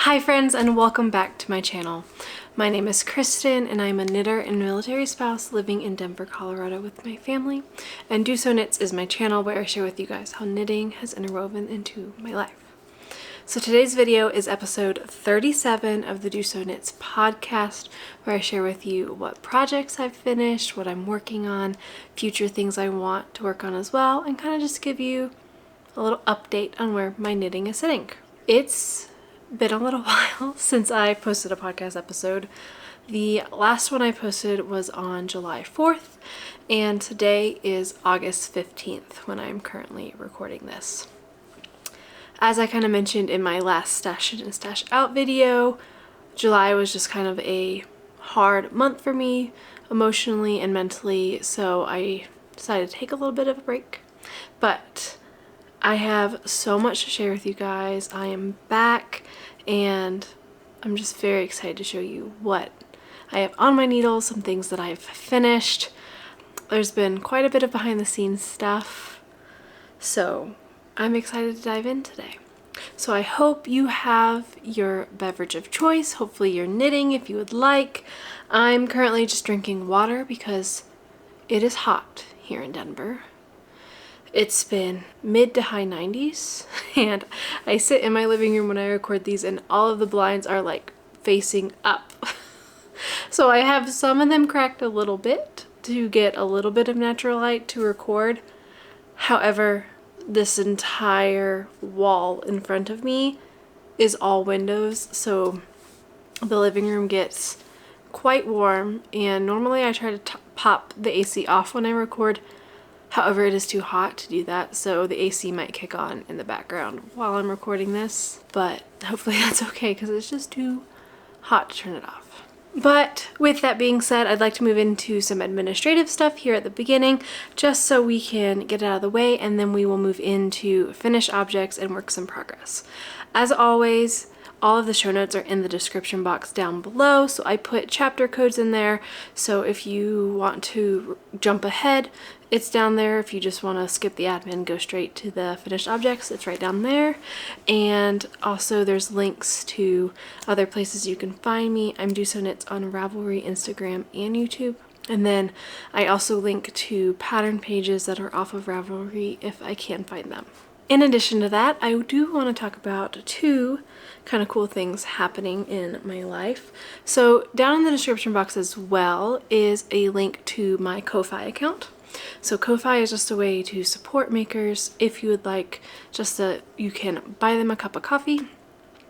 Hi friends, and welcome back to my channel. My name is Kristen and I'm a knitter and military spouse living in Denver, Colorado with my family. And DoSo Knits is my channel where I share with you guys how knitting has interwoven into my life. So today's video is episode 37 of the DoSo Knits podcast, where I share with you what projects I've finished, what I'm working on, future things I want to work on as well, and kind of just give you a little update on where my knitting is sitting. It's been a little while since I posted a podcast episode. The last one I posted was on July 4th, and today is August 15th when I'm currently recording this. As I kind of mentioned in my last Stash In and Stash Out video, July was just kind of a hard month for me emotionally and mentally, so I decided to take a little bit of a break. But I have so much to share with you guys. I am back and I'm just very excited to show you what I have on my needles, some things that I've finished. There's been quite a bit of behind the scenes stuff, so I'm excited to dive in today. So I hope you have your beverage of choice. Hopefully you're knitting if you would like. I'm currently just drinking water because it is hot here in Denver. It's been mid to high 90s, and I sit in my living room when I record these and all of the blinds are like facing up. So I have some of them cracked a little bit to get a little bit of natural light to record. However, this entire wall in front of me is all windows, so the living room gets quite warm, and normally I try to pop the AC off when I record. However, it is too hot to do that, so the AC might kick on in the background while I'm recording this, but hopefully that's okay because it's just too hot to turn it off. But with that being said, I'd like to move into some administrative stuff here at the beginning, just so we can get it out of the way, and then we will move into finished objects and works in progress. As always, all of the show notes are in the description box down below, so I put chapter codes in there, so if you want to jump ahead, it's down there. If you just want to skip the admin, go straight to the finished objects, it's right down there. And also there's links to other places you can find me. I'm DoSo Knits on Ravelry, Instagram, and YouTube. And then I also link to pattern pages that are off of Ravelry if I can find them. In addition to that, I do want to talk about two kind of cool things happening in my life. So down in the description box as well is a link to my Ko-Fi account. So Ko-Fi is just a way to support makers. If you would like, you can buy them a cup of coffee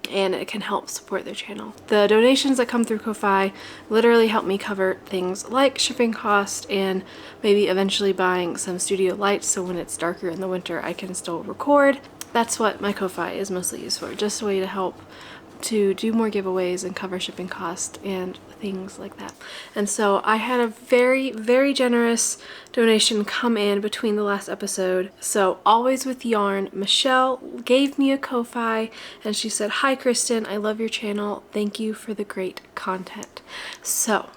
and it can help support their channel. The donations that come through Ko-Fi literally help me cover things like shipping cost and maybe eventually buying some studio lights so when it's darker in the winter I can still record. That's what my Ko-Fi is mostly used for, just a way to help to do more giveaways and cover shipping costs and things like that. And so I had a very, very generous donation come in between the last episode. So Always With Yarn, Michelle gave me a Ko-Fi and she said, "Hi Kristen, I love your channel. Thank you for the great content." So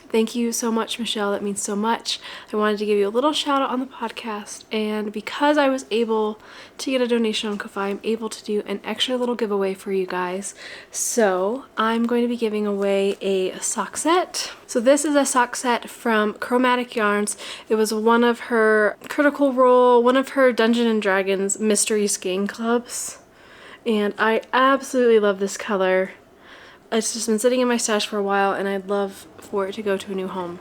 thank you so much, Michelle. That means so much. I wanted to give you a little shout out on the podcast, and because I was able to get a donation on Ko-Fi, I'm able to do an extra little giveaway for you guys. So I'm going to be giving away a sock set. So this is a sock set from Chromatic Yarns. It was one of her Critical Role, one of her Dungeons and Dragons mystery skein clubs, and I absolutely love this color. It's just been sitting in my stash for a while and I'd love for it to go to a new home.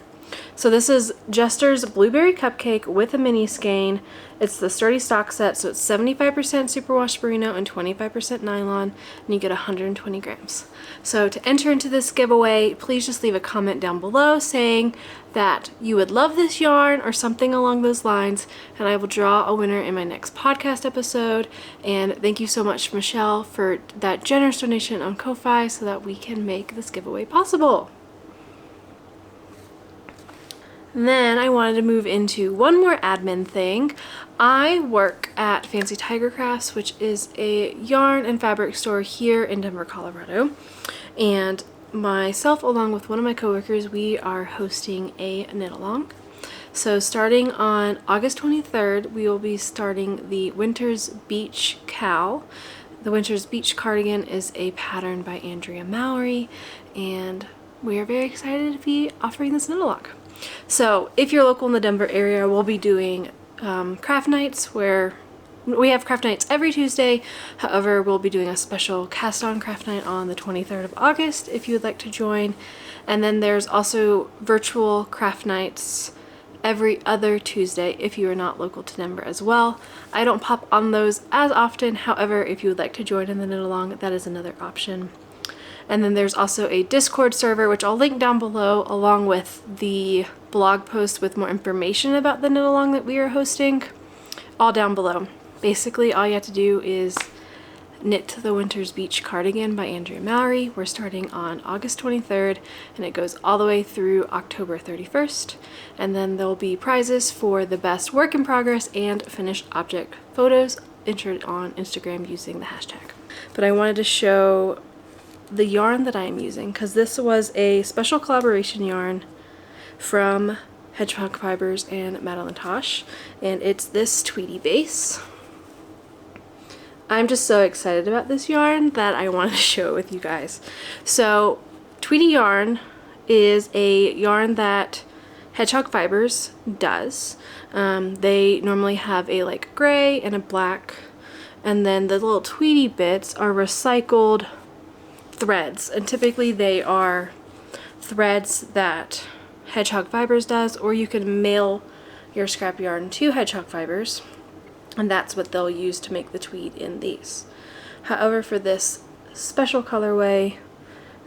So this is Jester's Blueberry Cupcake with a mini skein. It's the sturdy stock set, so it's 75% superwash merino and 25% nylon, and you get 120 grams. So to enter into this giveaway, please just leave a comment down below saying that you would love this yarn or something along those lines, and I will draw a winner in my next podcast episode. And thank you so much, Michelle, for that generous donation on Ko-Fi so that we can make this giveaway possible. And then I wanted to move into one more admin thing. I work at Fancy Tiger Crafts, which is a yarn and fabric store here in Denver, Colorado. And myself, along with one of my coworkers, we are hosting a knit along. So starting on August 23rd, we will be starting the Winter's Beach KAL. The Winter's Beach Cardigan is a pattern by Andrea Mowry, and we are very excited to be offering this knit along. So if you're local in the Denver area, we'll be doing craft nights where we have craft nights every Tuesday. However, we'll be doing a special cast on craft night on the 23rd of August if you would like to join. And then there's also virtual craft nights every other Tuesday if you are not local to Denver as well. I don't pop on those as often. However, if you would like to join in the knit along, that is another option. And then there's also a Discord server, which I'll link down below, along with the blog post with more information about the knit along that we are hosting, all down below. Basically, all you have to do is knit the Winter's Beach Cardigan by Andrea Mowry. We're starting on August 23rd, and it goes all the way through October 31st. And then there'll be prizes for the best work in progress and finished object photos entered on Instagram using the hashtag. But I wanted to show the yarn that I am using, because this was a special collaboration yarn from Hedgehog Fibers and Madeline Tosh, and it's this Tweedy base. I'm just so excited about this yarn that I wanted to show it with you guys. So Tweedy yarn is a yarn that Hedgehog Fibers does. They normally have a like gray and a black, and then the little Tweedy bits are recycled threads, and typically they are threads that Hedgehog Fibers does, or you can mail your scrap yarn to Hedgehog Fibers, and that's what they'll use to make the tweed in these. However, for this special colorway,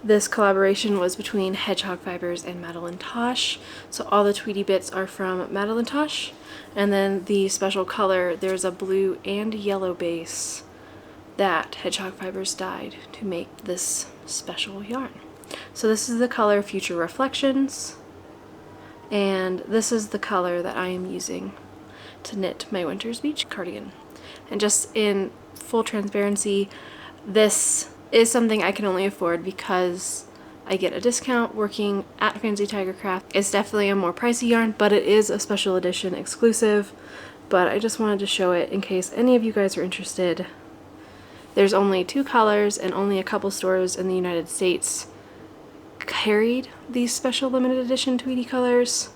this collaboration was between Hedgehog Fibers and Madeline Tosh, so all the Tweedy bits are from Madeline Tosh, and then the special color, there's a blue and yellow base that Hedgehog Fibers dyed to make this special yarn. So this is the color Future Reflections, and this is the color that I am using to knit my Winter's Beach Cardigan. And just in full transparency, this is something I can only afford because I get a discount working at Fancy Tiger Craft. It's definitely a more pricey yarn, but it is a special edition exclusive. But I just wanted to show it in case any of you guys are interested. There's only 2 colors, and only a couple stores in the United States carried these special limited edition Tweedy colors,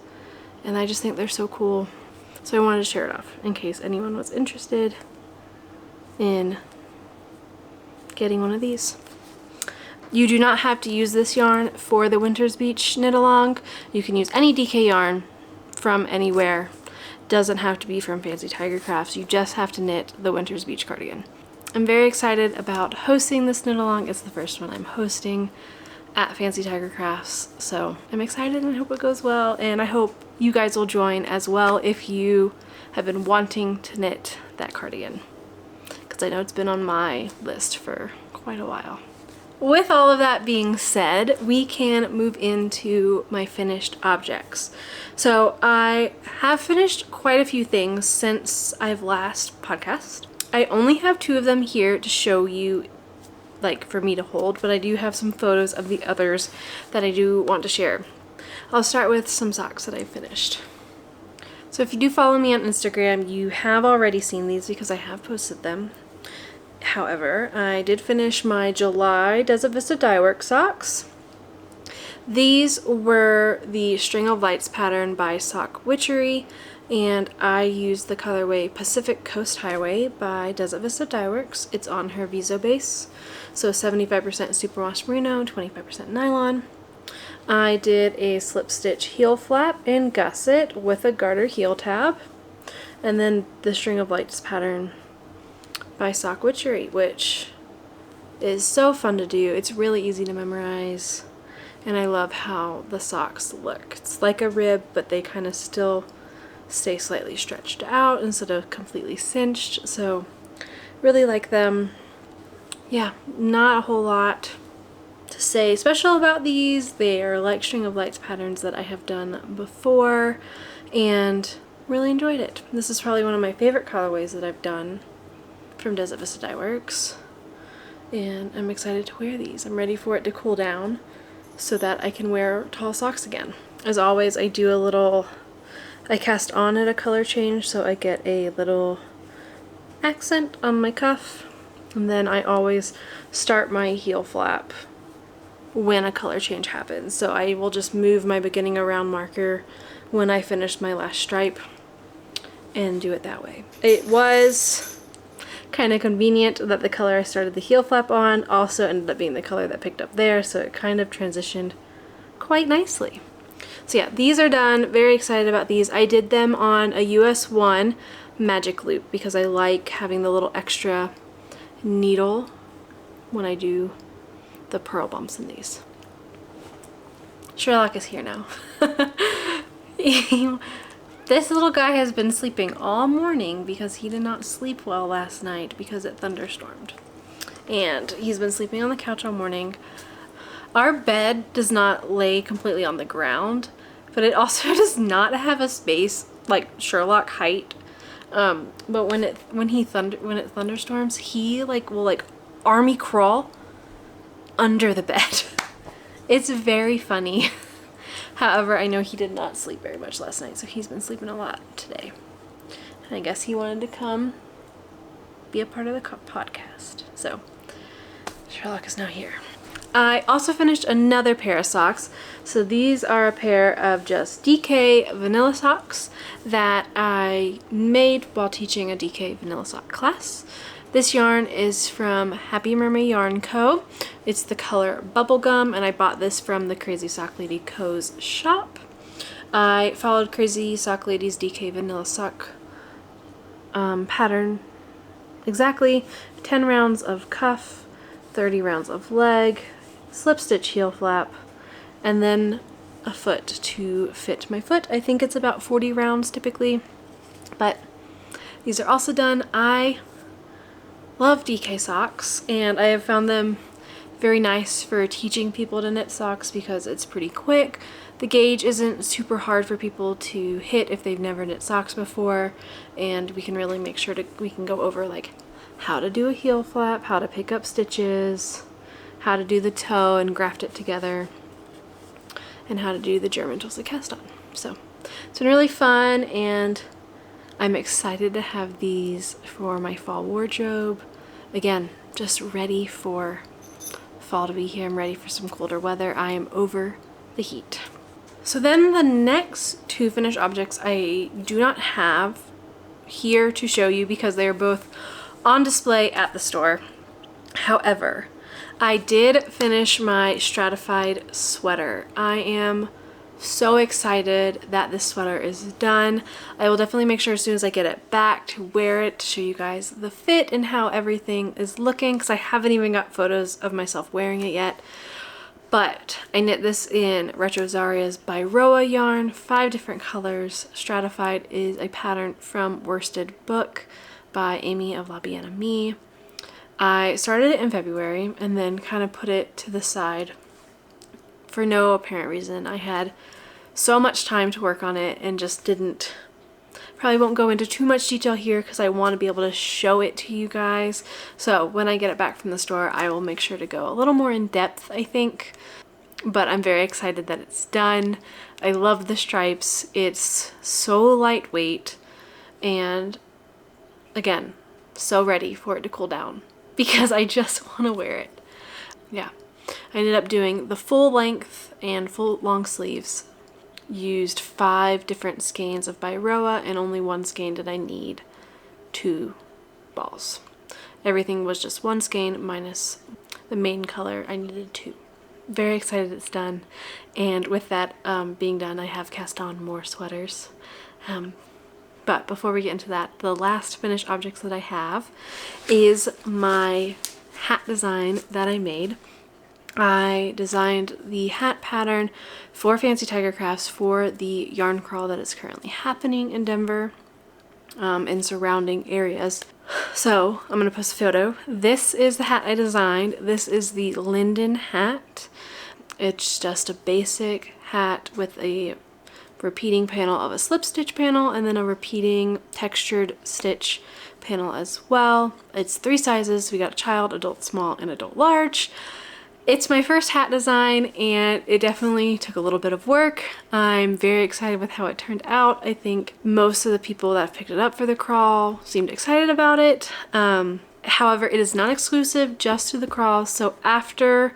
and I just think they're so cool. So I wanted to share it off in case anyone was interested in getting one of these. You do not have to use this yarn for the Winter's Beach knit along. You can use any DK yarn from anywhere. Doesn't have to be from Fancy Tiger Crafts. You just have to knit the Winter's Beach Cardigan. I'm very excited about hosting this knit along. It's the first one I'm hosting at Fancy Tiger Crafts, so I'm excited and I hope it goes well, and I hope you guys will join as well if you have been wanting to knit that cardigan, because I know it's been on my list for quite a while. With all of that being said, we can move into my finished objects. So I have finished quite a few things since I've last podcast. I only have 2 of them here to show you, like for me to hold, but I do have some photos of the others that I do want to share. I'll start with some socks that I finished. So if you do follow me on Instagram, you have already seen these because I have posted them. However, I did finish my July Desert Vista Dyework socks. These were the String of Lights pattern by Sock Witchery, and I used the colorway Pacific Coast Highway by Desert Vista Dyeworks. It's on her Viso base, so 75% superwash merino, 25% nylon. I did a slip stitch heel flap in gusset with a garter heel tab, and then the String of Lights pattern by Sock Witchery, which is so fun to do. It's really easy to memorize, and I love how the socks look. It's like a rib, but they kind of still stay slightly stretched out instead of completely cinched, so really like them. Yeah, not a whole lot to say special about these. They are like String of Lights patterns that I have done before and really enjoyed it. This is probably one of my favorite colorways that I've done from Desert Vista Dyeworks, and I'm excited to wear these. I'm ready for it to cool down so that I can wear tall socks again. As always, I do a little, I cast on at a color change so I get a little accent on my cuff, And then I always start my heel flap when a color change happens. So I will just move my beginning around marker when I finish my last stripe and do it that way. It was kind of convenient that the color I started the heel flap on also ended up being the color that picked up there, so it kind of transitioned quite nicely. So yeah, these are done. Very excited about these. I did them on a US 1 magic loop because I like having the little extra needle when I do the purl bumps in these. Sherlock is here now. This little guy has been sleeping all morning because he did not sleep well last night because it thunderstormed. And he's been sleeping on the couch all morning. Our bed does not lay completely on the ground, but it also does not have a space like Sherlock height. But when it thunderstorms, he will army crawl under the bed. It's very funny. However, I know he did not sleep very much last night, so he's been sleeping a lot today. And I guess he wanted to come be a part of the podcast. So Sherlock is now here. I also finished another pair of socks. So these are a pair of just DK vanilla socks that I made while teaching a DK vanilla sock class. This yarn is from Happy Mermaid Yarn Co. It's the color Bubblegum, and I bought this from the Crazy Sock Lady Co.'s shop. I followed Crazy Sock Lady's DK vanilla sock pattern exactly. 10 rounds of cuff, 30 rounds of leg, slip stitch heel flap, and then a foot to fit my foot. I think it's about 40 rounds typically, but these are also done. I love DK socks, and I have found them very nice for teaching people to knit socks because it's pretty quick. The gauge isn't super hard for people to hit if they've never knit socks before, and we can really make sure we can go over like how to do a heel flap, how to pick up stitches, how to do the toe and graft it together, and how to do the German twisted cast on. So it's been really fun, and I'm excited to have these for my fall wardrobe. Again, just ready for fall to be here. I'm ready for some colder weather. I am over the heat. So then the next two finished objects I do not have here to show you because they are both on display at the store. However, I did finish my Stratified sweater. I am so excited that this sweater is done. I will definitely make sure as soon as I get it back to wear it to show you guys the fit and how everything is looking, because I haven't even got photos of myself wearing it yet. But I knit this in Retro Zaria's by Roa yarn, 5 different colors. Stratified is a pattern from Worsted Book by Amy of La Bien Amie. I started it in February and then kind of put it to the side for no apparent reason. I had so much time to work on it and just didn't. Probably won't go into too much detail here because I want to be able to show it to you guys. So when I get it back from the store, I will make sure to go a little more in depth, I think. But I'm very excited that it's done. I love the stripes. It's so lightweight, and again, so ready for it to cool down because I just want to wear it. Yeah. I ended up doing the full length and full long sleeves. Used 5 different skeins of by Roa, and only 1 skein did I need 2 balls. Everything was just 1 skein minus the main color. I needed 2. Very excited it's done. And with that being done, I have cast on more sweaters. But before we get into that, the last finished objects that I have is my hat design that I made. I designed the hat pattern for Fancy Tiger Crafts for the yarn crawl that is currently happening in Denver and surrounding areas. So I'm going to post a photo. This is the hat I designed. This is the Linden Hat. It's just a basic hat with a repeating panel of a slip stitch panel and then a repeating textured stitch panel as well. It's 3 sizes. We got child, adult small, and adult large. It's my first hat design, and it definitely took a little bit of work. I'm very excited with how it turned out. I think most of the people that have picked it up for the crawl seemed excited about it. However, it is not exclusive just to the crawl, so after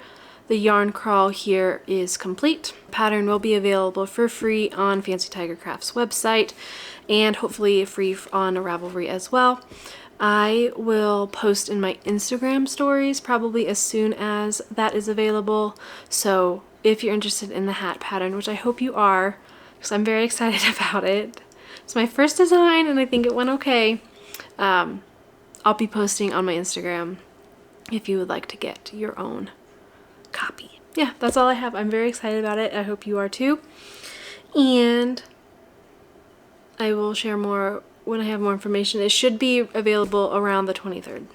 the yarn crawl here is complete, pattern will be available for free on Fancy Tiger Crafts website and hopefully free on Ravelry as well. I will post in my Instagram stories probably as soon as that is available. So if you're interested in the hat pattern, which I hope you are, because I'm very excited about it. It's my first design and I think it went okay. I'll be posting on my Instagram if you would like to get your own copy. Yeah, that's all I have. I'm very excited about it. I hope you are too. And I will share more when I have more information. It should be available around the 23rd.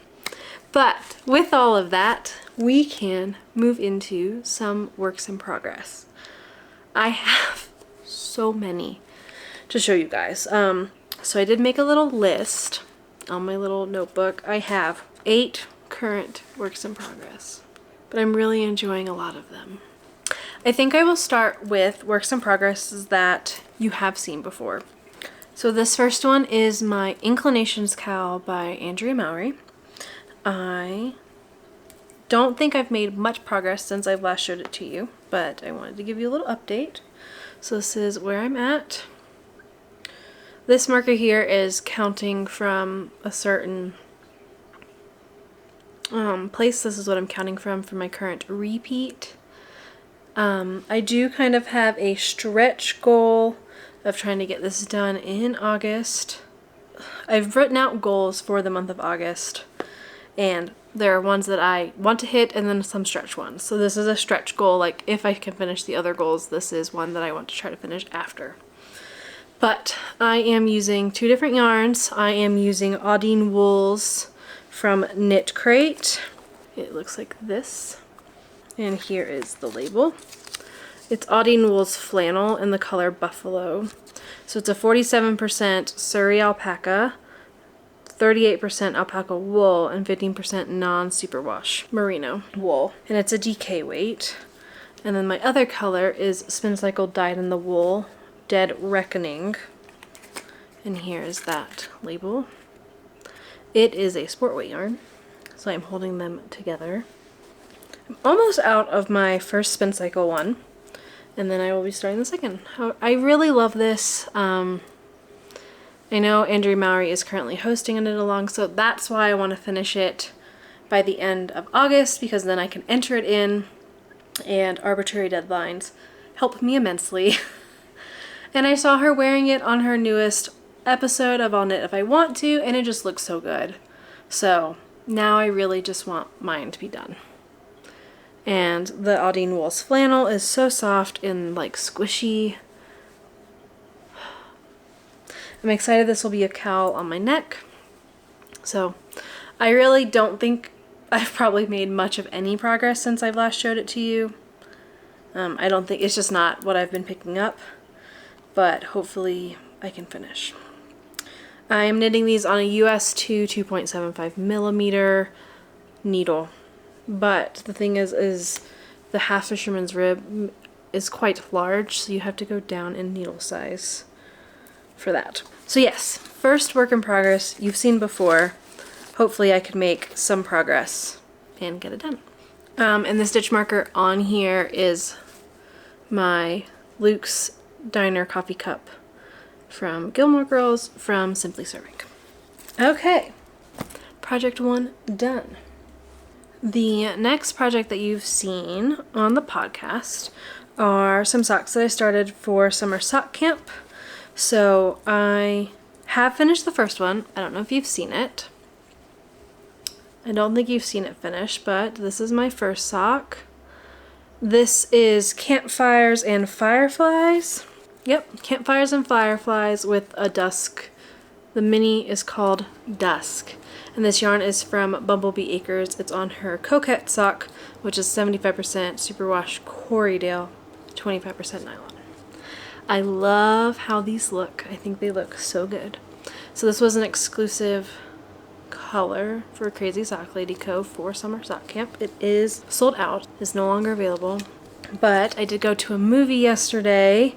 But with all of that, we can move into some works in progress. I have so many to show you guys. So I did make a little list on my little notebook. I have 8 current works in progress, but I'm really enjoying a lot of them. I think I will start with works in progress that you have seen before. So this first one is my Inclinations Cowl by Andrea Mowry. I don't think I've made much progress since I've last showed it to you, but I wanted to give you a little update. So this is where I'm at. This marker here is counting from a certain place. This is what I'm counting from for my current repeat. I do kind of have a stretch goal of trying to get this done in August. I've written out goals for the month of August, and there are ones that I want to hit and then some stretch ones. So this is a stretch goal. Like if I can finish the other goals, this is one that I want to try to finish after. But I am using 2 different yarns. I am using Audine wools from Knit Crate. It looks like this. And here is the label. It's Audine Wool's flannel in the color Buffalo. So it's a 47% Surrey alpaca, 38% alpaca wool, and 15% non-superwash merino wool. And it's a DK weight. And then my other color is Spin Cycle Dyed in the Wool, Dead Reckoning. And here is that label. It is a sport weight yarn, so I'm holding them together. I'm almost out of my first spin cycle one, and then I will be starting the second. I really love this. I know Andrea Mowry is currently hosting a knit along, so that's why I want to finish it by the end of August, because then I can enter it in, and arbitrary deadlines help me immensely. And I saw her wearing it on her newest episode of I'll Knit If I Want To, and it just looks so good. So now I really just want mine to be done. And the Audine Wool's flannel is so soft and like squishy. I'm excited this will be a cowl on my neck. So I really don't think I've probably made much of any progress since I've last showed it to you. I don't think, it's just not what I've been picking up, but hopefully I can finish. I am knitting these on a US 2 2.75 millimeter needle, but the thing is the half fisherman's rib is quite large, so you have to go down in needle size for that. So yes, first work in progress you've seen before. Hopefully I can make some progress and get it done. And the stitch marker on here is my Luke's Diner coffee cup from Gilmore Girls from Simply Serving. Okay, project 1 done. The next project that you've seen on the podcast are some socks that I started for summer sock camp. So I have finished the first one. I don't know if you've seen it. I don't think you've seen it finished, but this is my first sock. This is Campfires and Fireflies. Yep, Campfires and Fireflies with a dusk. The mini is called Dusk. And this yarn is from Bumblebee Acres. It's on her Coquette sock, which is 75% superwash Corriedale, 25% nylon. I love how these look. I think they look so good. So this was an exclusive color for Crazy Sock Lady Co. for summer sock camp. It is sold out. It's no longer available. But I did go to a movie yesterday.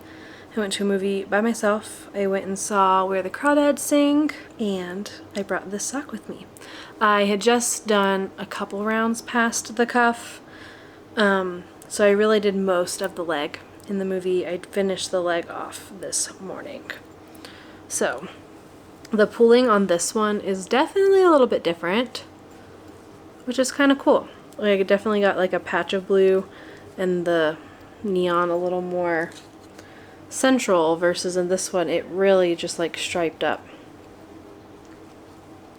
I went to a movie by myself. I went and saw Where the Crawdads Sing, and I brought this sock with me. I had just done a couple rounds past the cuff, so I really did most of the leg. In the movie, I finished the leg off this morning. So the pulling on this one is definitely a little bit different, which is kind of cool. Like, it definitely got like a patch of blue and the neon a little more central, versus in this one it really just like striped up.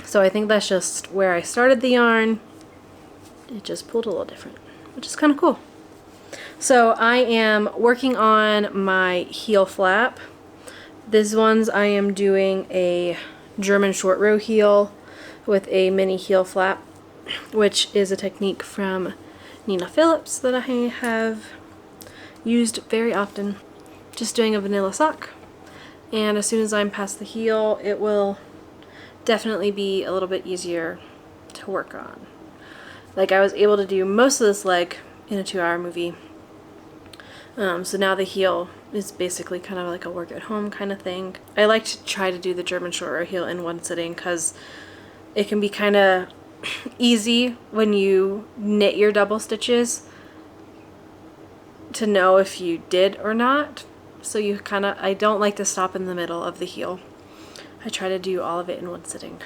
So I think that's just where I started the yarn. It just pulled a little different, which is kind of cool. So I am working on my heel flap. These ones I am doing a German short row heel with a mini heel flap, which is a technique from Nina Phillips that I have used very often. Just doing a vanilla sock, and as soon as I'm past the heel, it will definitely be a little bit easier to work on. Like, I was able to do most of this leg in a 2-hour movie. So now the heel is basically kind of like a work at home kind of thing. I like to try to do the German short row heel in one sitting because it can be kind of easy when you knit your double stitches to know if you did or not. So you kind of, I don't like to stop in the middle of the heel. I try to do all of it in one sitting.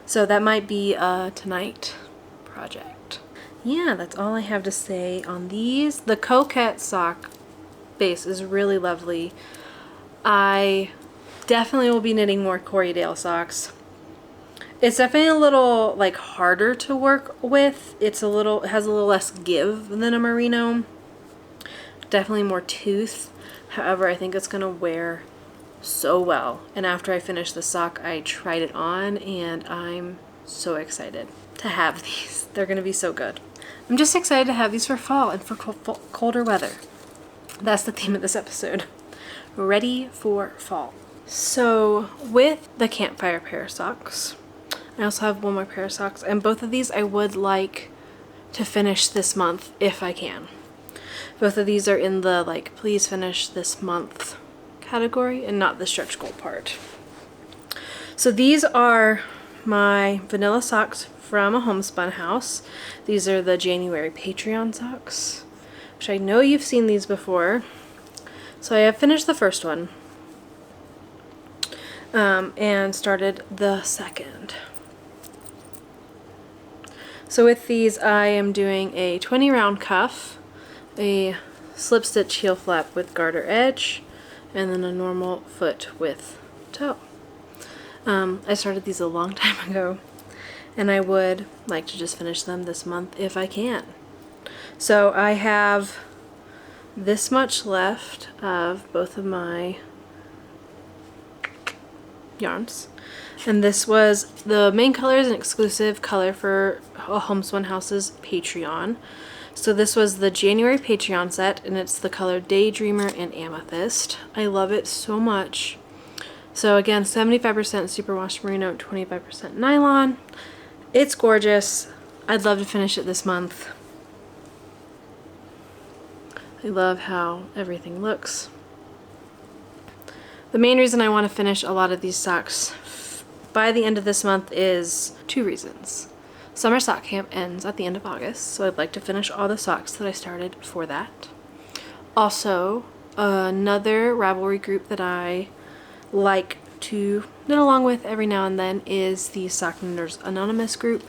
So that might be a tonight project. Yeah, that's all I have to say on these. The Coquette sock base is really lovely. I definitely will be knitting more Corriedale socks. It's definitely a little like harder to work with. It has a little less give than a merino. Definitely more tooth. However, I think it's gonna wear so well. And after I finish the sock, I tried it on and I'm so excited to have these. They're gonna be so good. I'm just excited to have these for fall and for colder weather. That's the theme of this episode. Ready for fall. So with the Campfire pair of socks, I also have one more pair of socks, and both of these I would like to finish this month if I can. Both of these are in the like please finish this month category and not the stretch goal part. So these are my vanilla socks from a homespun house. These are the January Patreon socks, which I know you've seen these before. So I have finished the first one and started the second. So with these I am doing a 20 round cuff, a slip stitch heel flap with garter edge, and then a normal foot width toe. I started these a long time ago, and I would like to just finish them this month if I can. So I have this much left of both of my yarns, and this was the main color is an exclusive color for a Homespun House's Patreon. So this was the January Patreon set, and it's the color Daydreamer and Amethyst. I love it so much. So again, 75% superwash merino, 25% nylon. It's gorgeous. I'd love to finish it this month. I love how everything looks. The main reason I want to finish a lot of these socks by the end of this month is 2 reasons. Summer sock camp ends at the end of August, so I'd like to finish all the socks that I started for that. Also, another Ravelry group that I like to knit along with every now and then is the Sock Knitters Anonymous group,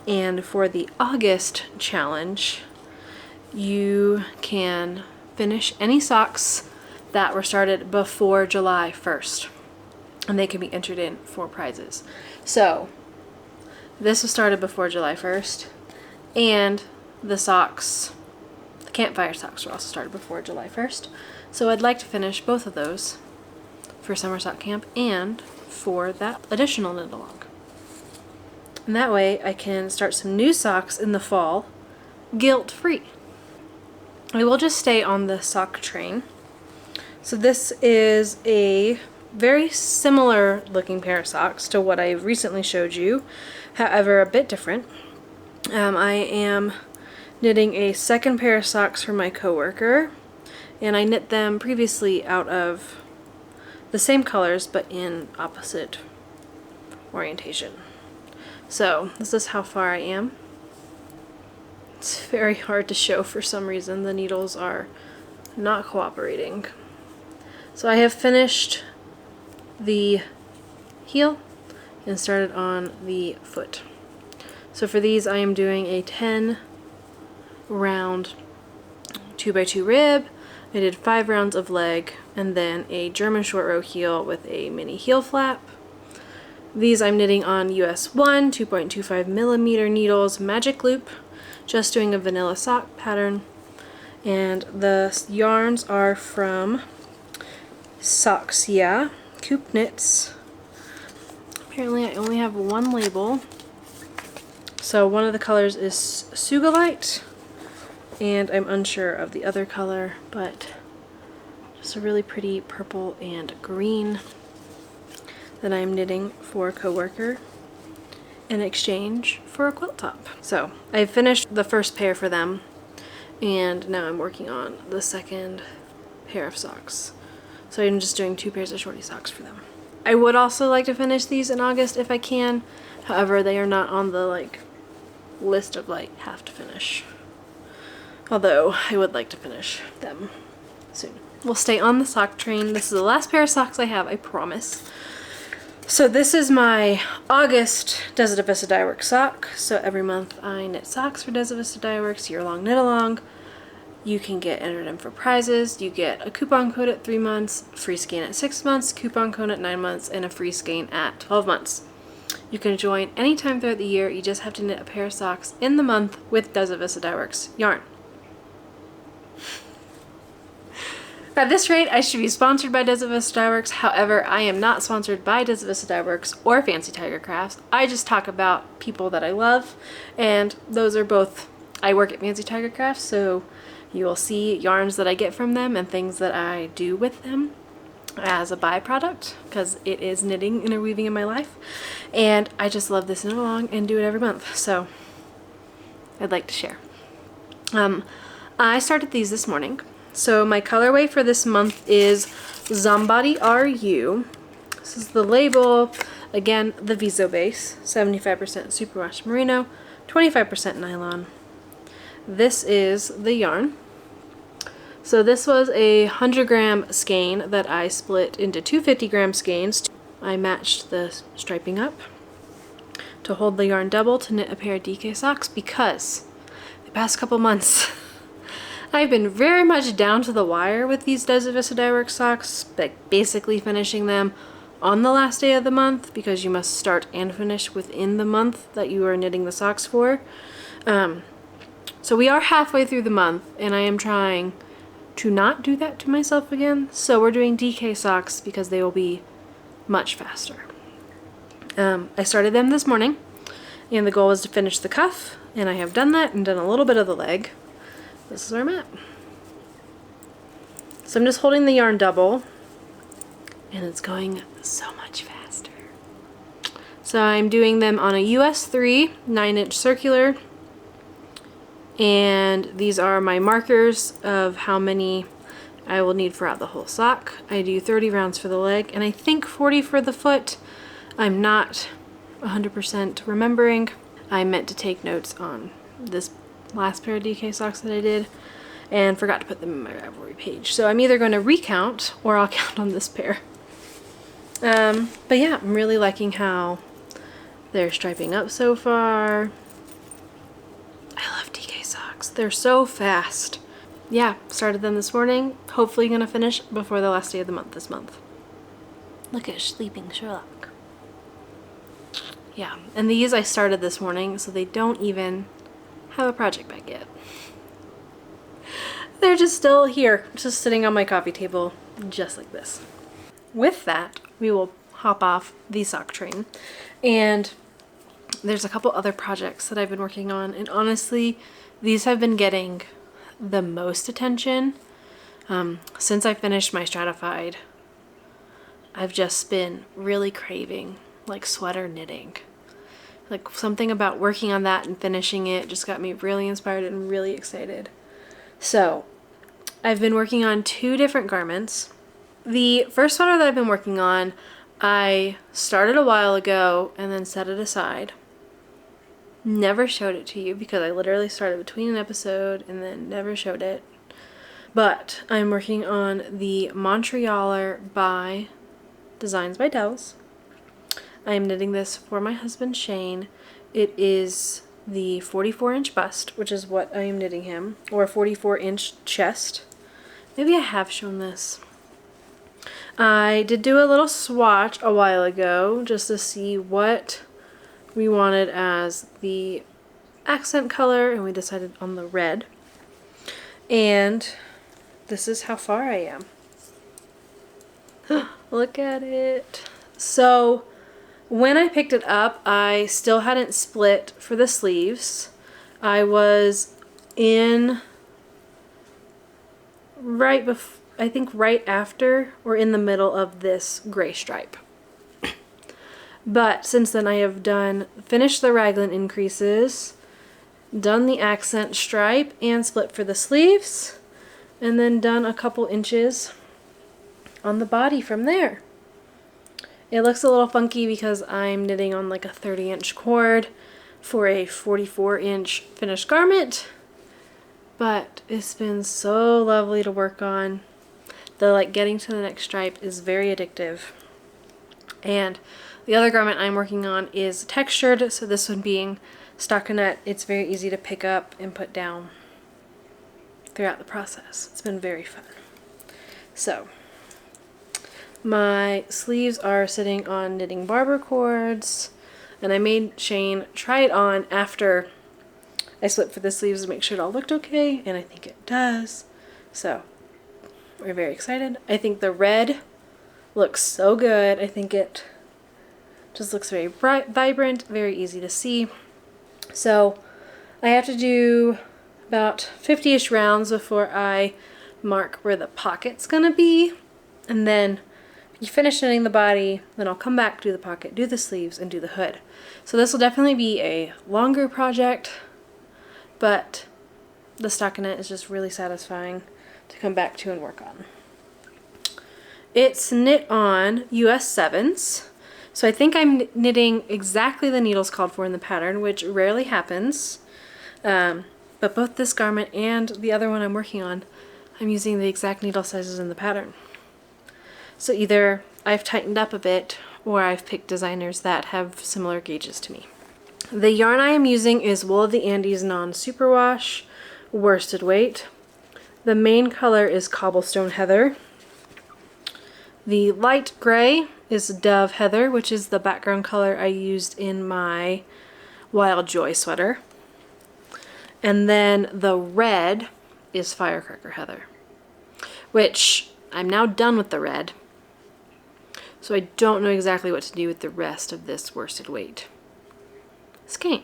and for the August challenge you can finish any socks that were started before July 1st, and they can be entered in for prizes. So this was started before July 1st, and the socks, the Campfire socks, were also started before July 1st. So I'd like to finish both of those for summer sock camp and for that additional knit along. And that way I can start some new socks in the fall, guilt-free. I will just stay on the sock train. So this is a very similar looking pair of socks to what I recently showed you, however a bit different. I am knitting a second pair of socks for my coworker, and I knit them previously out of the same colors but in opposite orientation. So this is how far I am. It's very hard to show for some reason. The needles are not cooperating. So I have finished the heel and started on the foot. So for these I am doing a 10 round 2x2 rib. I did 5 rounds of leg and then a German short row heel with a mini heel flap. These I'm knitting on US 1 2.25 millimeter needles, magic loop, just doing a vanilla sock pattern. And the yarns are from Socks, yeah, Keeps Knits. Apparently I only have one label. So one of the colors is Sugalite, and I'm unsure of the other color, but just a really pretty purple and green that I'm knitting for a coworker in exchange for a quilt top. So I finished the first pair for them, and now I'm working on the second pair of socks. So I'm just doing 2 pairs of shorty socks for them. I would also like to finish these in August if I can. However, they are not on the list of have to finish. Although I would like to finish them soon. We'll stay on the sock train. This is the last pair of socks I have, I promise. So this is my August Desert Vista Dye Works sock. So every month I knit socks for Desert Vista Dye Works, year-long knit along. You can get entered in for prizes. You get a coupon code at 3 months, free skein at 6 months, coupon code at 9 months, and a free skein at 12 months. You can join anytime throughout the year. You just have to knit a pair of socks in the month with Desert Vista Dye Works yarn. At this rate, I should be sponsored by Desert Vista Dye Works. However, I am not sponsored by Desert Vista Dye Works or Fancy Tiger Crafts. I just talk about people that I love, and those are both. I work at Fancy Tiger Crafts, so you will see yarns that I get from them and things that I do with them as a byproduct, because it is knitting and interweaving in my life, and I just love this knit along and do it every month, so I'd like to share. I started these this morning. So my colorway for this month is Zombody RU. This is the label. Again, the Viso base, 75% superwash merino, 25% nylon. This is the yarn. So this was a 100-gram skein that I split into 2 50-gram skeins. I matched the striping up to hold the yarn double to knit a pair of DK socks, because the past couple months I've been very much down to the wire with these Desert Vista Dye Works socks, basically finishing them on the last day of the month, because you must start and finish within the month that you are knitting the socks for. So we are halfway through the month, and I am trying to not do that to myself again. So we're doing DK socks because they will be much faster. I started them this morning, and the goal was to finish the cuff, and I have done that and done a little bit of the leg. This is where I'm at. So I'm just holding the yarn double, and it's going so much faster. So I'm doing them on a US 3 9-inch circular, and these are my markers of how many I will need throughout the whole sock. I do 30 rounds for the leg, and I think 40 for the foot. I'm not 100% remembering. I meant to take notes on this last pair of DK socks that I did and forgot to put them in my Ravelry page. So I'm either going to recount or I'll count on this pair. But yeah, I'm really liking how they're striping up so far. I love DK socks. They're so fast. Yeah, started them this morning. Hopefully going to finish before the last day of the month this month. Look at sleeping Sherlock. Yeah, and these I started this morning, so they don't even have a project bag yet. They're just still here, just sitting on my coffee table, just like this. With that, we will hop off the sock train, and there's a couple other projects that I've been working on, and honestly, these have been getting the most attention. Since I finished my Stratified, I've just been really craving sweater knitting. Something about working on that and finishing it just got me really inspired and really excited. So I've been working on 2 different garments. The first sweater that I've been working on, I started a while ago and then set it aside. Never showed it to you because I literally started between an episode and then never showed it. But I'm working on the Montrealer by Designs by Dells. I am knitting this for my husband Shane. It is the 44-inch bust, which is what I am knitting him, or 44-inch chest. Maybe I have shown this. I did do a little swatch a while ago just to see what we wanted as the accent color, and we decided on the red. And this is how far I am. Look at it. So when I picked it up, I still hadn't split for the sleeves. I was in I think right after or in the middle of this gray stripe. But since then I have finished the raglan increases, done the accent stripe and split for the sleeves, and then done a couple inches on the body from there. It looks a little funky because I'm knitting on like a 30-inch cord for a 44-inch finished garment, but it's been so lovely to work on. Getting to the next stripe is very addictive. And the other garment I'm working on is textured, so this one being stockinette, it's very easy to pick up and put down throughout the process. It's been very fun. So my sleeves are sitting on knitting barber cords, and I made Shane try it on after I split for the sleeves to make sure it all looked okay, and I think it does. So we're very excited. I think the red looks so good. I think it just looks very bright, vibrant, very easy to see. So I have to do about 50-ish rounds before I mark where the pocket's gonna be, and then you finish knitting the body, then I'll come back, do the pocket, do the sleeves, and do the hood. So this will definitely be a longer project, but the stockinette is just really satisfying to come back to and work on. It's knit on US 7s, so I think I'm knitting exactly the needles called for in the pattern, which rarely happens. But both this garment and the other one I'm working on, I'm using the exact needle sizes in the pattern. So either I've tightened up a bit, or I've picked designers that have similar gauges to me. The yarn I am using is Wool of the Andes non-superwash worsted weight. The main color is Cobblestone Heather. The light gray is Dove Heather, which is the background color I used in my Wild Joy sweater. And then the red is Firecracker Heather, which I'm now done with the red. So I don't know exactly what to do with the rest of this worsted weight skein,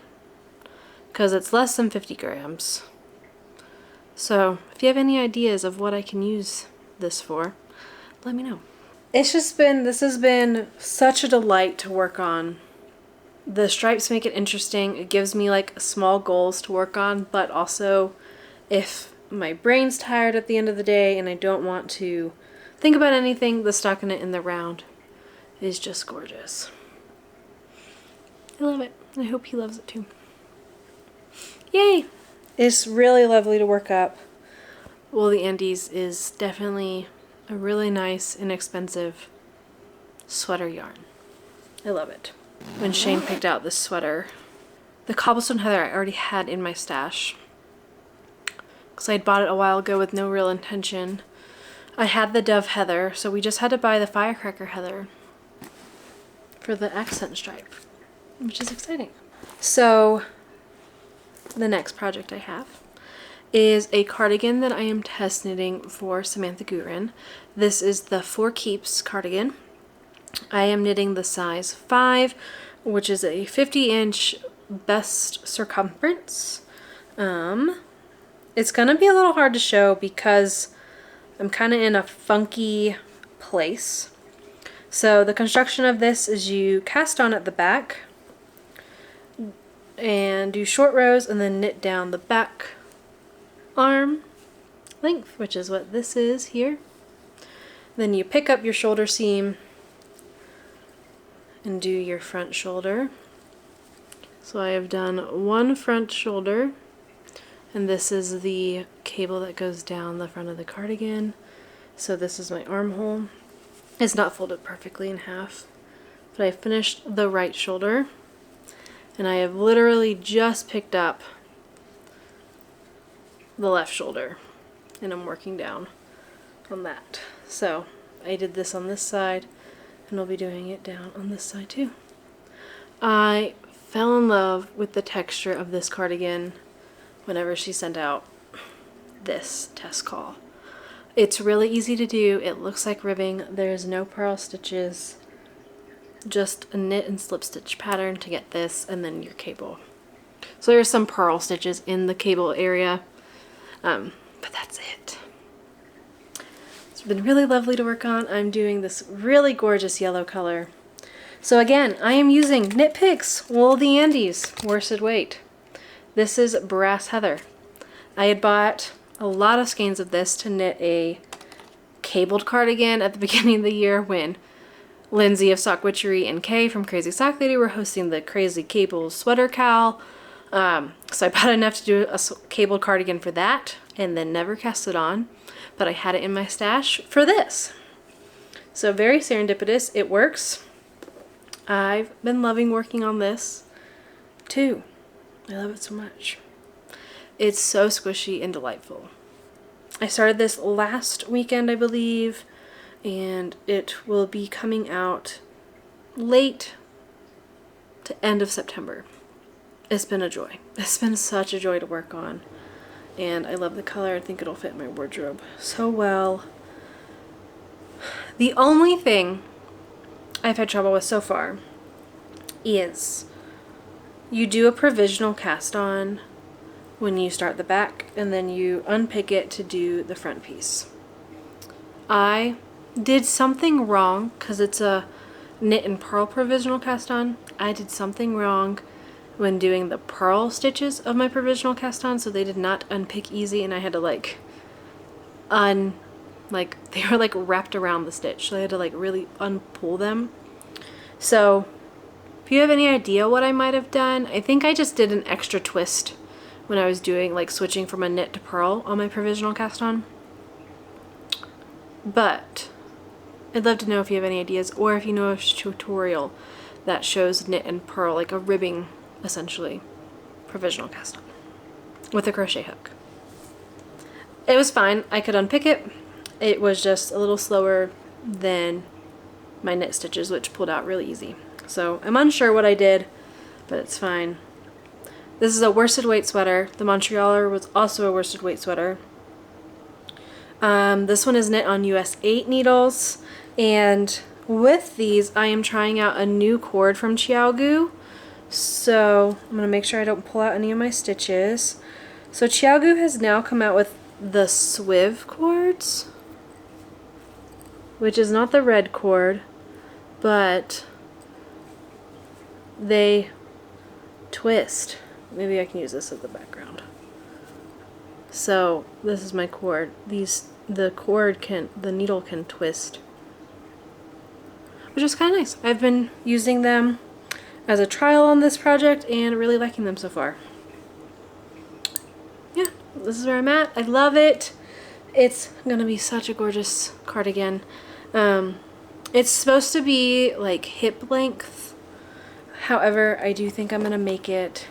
because it's less than 50 grams. So if you have any ideas of what I can use this for, let me know. This has been such a delight to work on. The stripes make it interesting. It gives me like small goals to work on, but also if my brain's tired at the end of the day and I don't want to think about anything, the stockinette in the round is just gorgeous. I love it. I hope he loves it too. Yay! It's really lovely to work up. Wool of the Andes is definitely a really nice, inexpensive sweater yarn. I love it. When Shane picked out this sweater, the Cobblestone Heather I already had in my stash, because I'd bought it a while ago with no real intention. I had the Dove Heather, so we just had to buy the Firecracker Heather for the accent stripe, which is exciting. So the next project I have is a cardigan that I am test knitting for Samantha Gurin. This is the For Keeps cardigan. I am knitting the size 5, which is a 50-inch best circumference. It's gonna be a little hard to show because I'm kind of in a funky place. So the construction of this is you cast on at the back and do short rows and then knit down the back arm length, which is what this is here. Then you pick up your shoulder seam and do your front shoulder. So I have done one front shoulder, and this is the cable that goes down the front of the cardigan. So this is my armhole. It's not folded perfectly in half, but I finished the right shoulder, and I have literally just picked up the left shoulder, and I'm working down on that. So I did this on this side, and I'll be doing it down on this side too. I fell in love with the texture of this cardigan whenever she sent out this test call. It's really easy to do. It looks like ribbing. There's no purl stitches, just a knit and slip stitch pattern to get this, and then your cable. So there's some purl stitches in the cable area, but that's it. It's been really lovely to work on. I'm doing this really gorgeous yellow color. So again, I am using Knit Picks Wool of the Andes worsted weight. This is Brass Heather. I had bought a lot of skeins of this to knit a cabled cardigan at the beginning of the year when Lindsay of Sock Witchery and Kay from Crazy Sock Lady were hosting the Crazy Cable Sweater Cowl. So I bought enough to do a cabled cardigan for that and then never cast it on, but I had it in my stash for this. So very serendipitous. It works. I've been loving working on this too. I love it so much. It's so squishy and delightful. I started this last weekend, I believe, and it will be coming out late to end of September. It's been a joy. It's been such a joy to work on, and I love the color. I think it'll fit my wardrobe so well. The only thing I've had trouble with so far is you do a provisional cast on when you start the back, and then you unpick it to do the front piece. I did something wrong because it's a knit and purl provisional cast on. I did something wrong when doing the purl stitches of my provisional cast on, so they did not unpick easy, and I had to they were like wrapped around the stitch, so I had to like really unpull them. So if you have any idea what I might have done, I think I just did an extra twist when I was doing like switching from a knit to purl on my provisional cast on. But I'd love to know if you have any ideas, or if you know of a tutorial that shows knit and purl, like a ribbing essentially provisional cast on with a crochet hook. It was fine. I could unpick it. It was just a little slower than my knit stitches, which pulled out really easy. So I'm unsure what I did, but it's fine. This is a worsted weight sweater. The Montrealer was also a worsted weight sweater. This one is knit on US 8 needles, and with these I am trying out a new cord from Chiaogu. So I'm going to make sure I don't pull out any of my stitches. So Chiaogu has now come out with the Swiv cords, which is not the red cord, but they twist. Maybe I can use this as the background. So this is my cord. The needle can twist, which is kind of nice. I've been using them as a trial on this project and really liking them so far. Yeah, this is where I'm at. I love it. It's gonna be such a gorgeous cardigan. It's supposed to be like hip length. However, I do think I'm gonna make it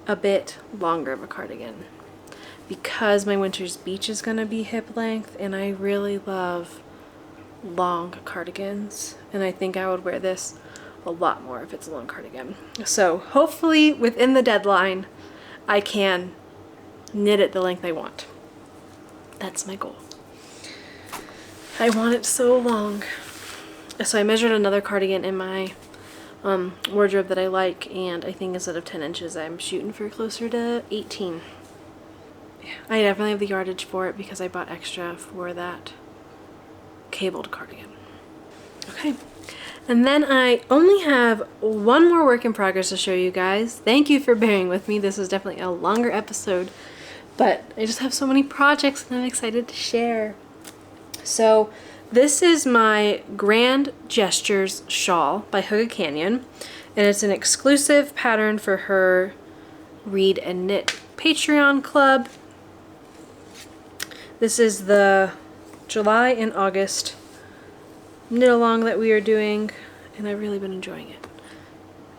a bit longer of a cardigan because my winter's beach is gonna be hip length, and I really love long cardigans, and I think I would wear this a lot more if it's a long cardigan. So hopefully within the deadline I can knit it the length I want. That's my goal. I want it so long. So I measured another cardigan in my wardrobe that I like, and I think instead of 10 inches I'm shooting for closer to 18. Yeah, I definitely have the yardage for it because I bought extra for that cabled cardigan. Okay, and then I only have one more work in progress to show you guys. Thank you for bearing with me. This is definitely a longer episode, but I just have so many projects and I'm excited to share. So this is my Grand Gestures shawl by Hooded Canyon, And it's an exclusive pattern for her Read and Knit Patreon club. This is the July and August knit along that we are doing, and I've really been enjoying it.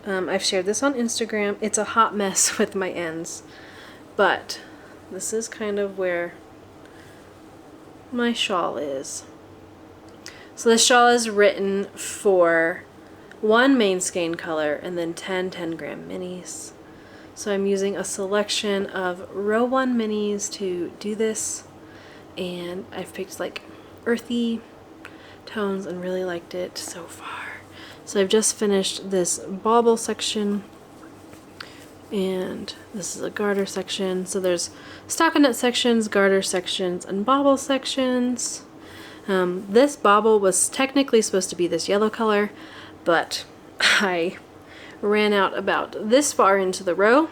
I've shared this on Instagram. It's a hot mess with my ends, but this is kind of where my shawl is. So this shawl is written for 1 main skein color and then 10 10-gram minis. So I'm using a selection of row 1 minis to do this, and I've picked like earthy tones and really liked it so far. So I've just finished this bauble section, and this is a garter section. So there's stockinette sections, garter sections, and bauble sections. This bauble was technically supposed to be this yellow color, but I ran out about this far into the row,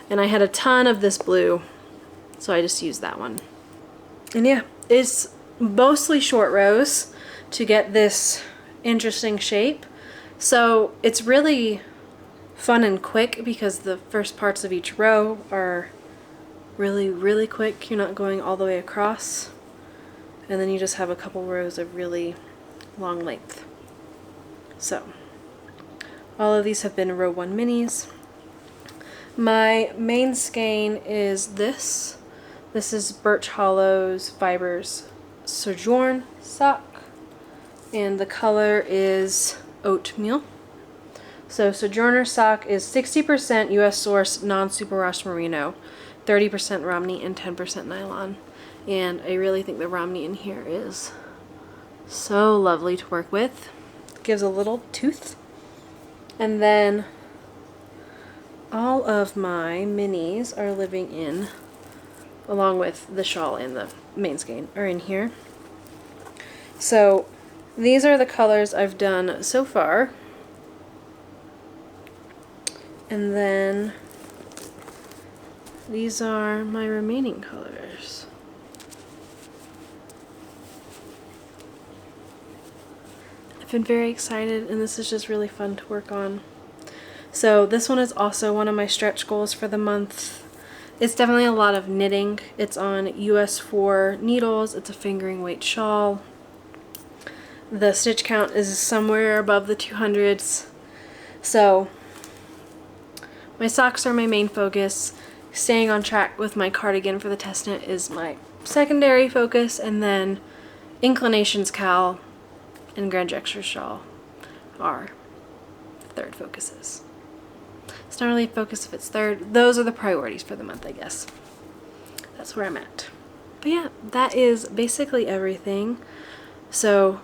and I had a ton of this blue, so I just used that one. And yeah, it's mostly short rows to get this interesting shape. So it's really fun and quick because the first parts of each row are really quick. You're not going all the way across, and then you just have a couple rows of really long length. So all of these have been row 1 minis. My main skein is this. This is Birch Hollow's Fibers Sojourn sock, and the color is oatmeal. So Sojourner sock is 60% US source non-superwash merino, 30% Romney, and 10% nylon. And I really think the Romney in here is so lovely to work with. Gives a little tooth. And then all of my minis are living in, along with the shawl and the main skein, are in here. So these are the colors I've done so far. And then these are my remaining colors. I've been very excited, and this is just really fun to work on. So this one is also one of my stretch goals for the month. It's definitely a lot of knitting. It's on US 4 needles. It's a fingering weight shawl. The stitch count is somewhere above the 200s. So my socks are my main focus. Staying on track with my cardigan for the test knit is my secondary focus, and then Inclinations Cowl and Grand Gestures Shawl are third focuses. It's not really a focus if it's third. Those are the priorities for the month, I guess. That's where I'm at. But yeah, that is basically everything. So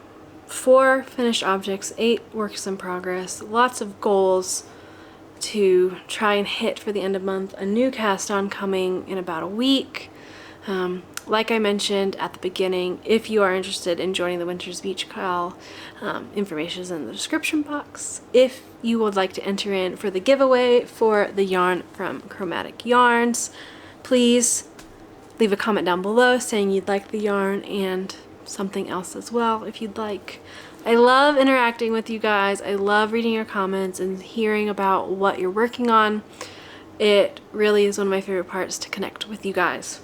4 finished objects, 8 works in progress, lots of goals to try and hit for the end of month. A new cast on coming in about a week. Like I mentioned at the beginning, if you are interested in joining the Winter's Beach KAL, information is in the description box. If you would like to enter in for the giveaway for the yarn from Chromatic Yarns, please leave a comment down below saying you'd like the yarn and something else as well if you'd like. I love interacting with you guys. I love reading your comments and hearing about what you're working on. It really is one of my favorite parts to connect with you guys.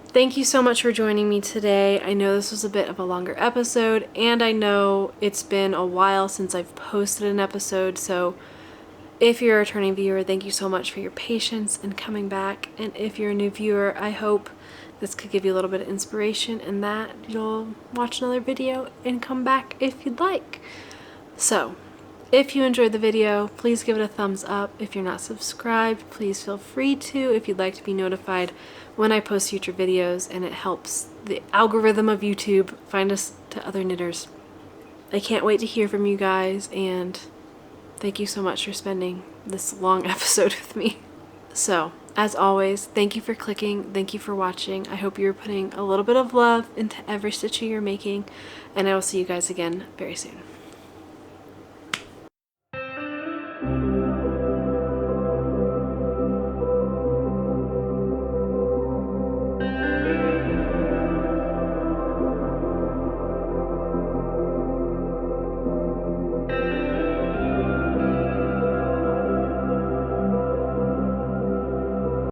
Thank you so much for joining me today. I know this was a bit of a longer episode, and I know it's been a while since I've posted an episode, so if you're a returning viewer, thank you so much for your patience and coming back. And if you're a new viewer, I hope this could give you a little bit of inspiration and that you'll watch another video and come back if you'd like. So if you enjoyed the video, please give it a thumbs up. If you're not subscribed, please feel free to if you'd like to be notified when I post future videos, and it helps the algorithm of YouTube find us to other knitters. I can't wait to hear from you guys, and thank you so much for spending this long episode with me. So, as always, thank you for clicking, thank you for watching. I hope you're putting a little bit of love into every stitch you're making, and I will see you guys again very soon.